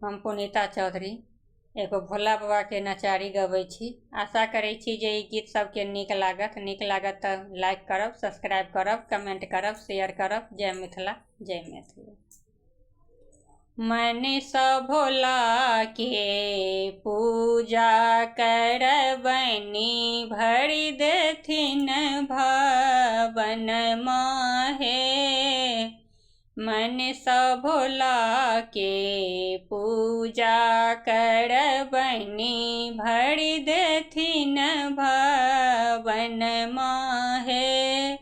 हम पुनीता चौधरी एगो भोला बाबा के नचारी गबै छी। आशा करै छी जे ई गीत सबके नीक लागत तऽ लाइक करब, सब्सक्राइब करब, कमेंट करब, शेयर करब। जय मिथिला, जय मैथिली। मन सँ भोला के पूजा करबनी, भरि देथिन भवन माहे। मन सँ भोला के पूजा करबनी, भरि देथिन भवन माहे।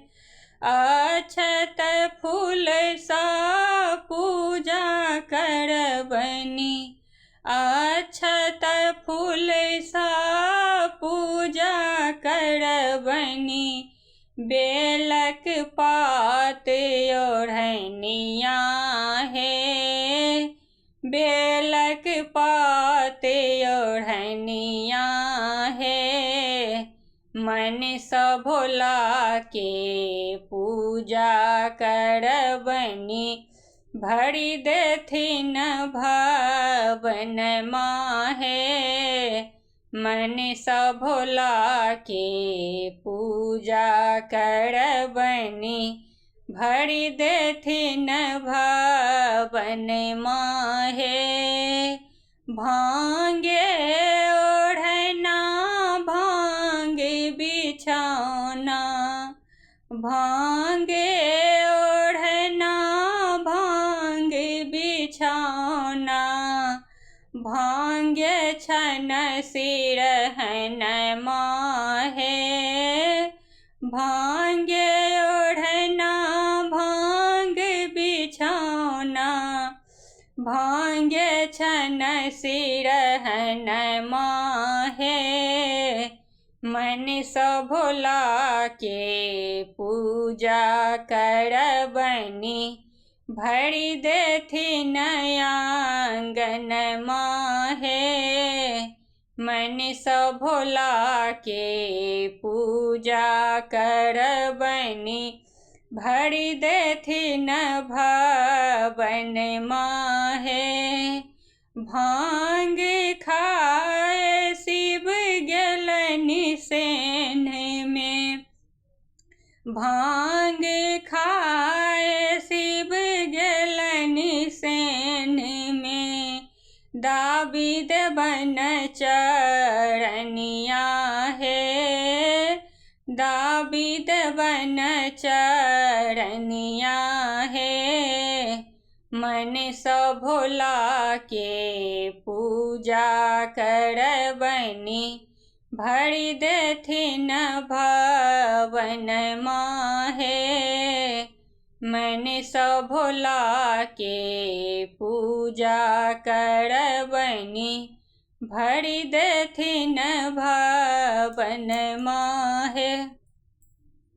अक्षत फूल सँ पूजा करबनी, अक्षत फूल सँ पूजा करबनी। बेलक पात ओढ़निया हे, बेलक पात ओढ़निया हे। मन सँ भोला के पूजा करबनी, भरि देथिन भवन माहे। मन सँ भोला के पूजा करबनी, भरि देथिन भवन माहे। भांगे ओढ़ना, भांग बिछौना, भांगे ओढ़ना, भांग बिछौना। भांगे छन सिरहन माहे, भांगे ओढ़ना, भांग बिछौना। भांगे छन सिरहन माहे। मन सँ भोला के पूजा करबनी, भरि देथिन आंगन माहे। मन सँ भोला के पूजा करबनी, भरि देथिन भवन माहे। भांग खाए शिव गेलनि सेन में, भांग खाए शिव गेलनि सेन में। दाबी देबन चरनिया हे, दाबी देबन चरनिया हे। मन सँ भोला के पूजा करबनी, भरि देथिन भवन माहे। मन सँ भोला के पूजा करबनी, भरि देथिन भवन माहे।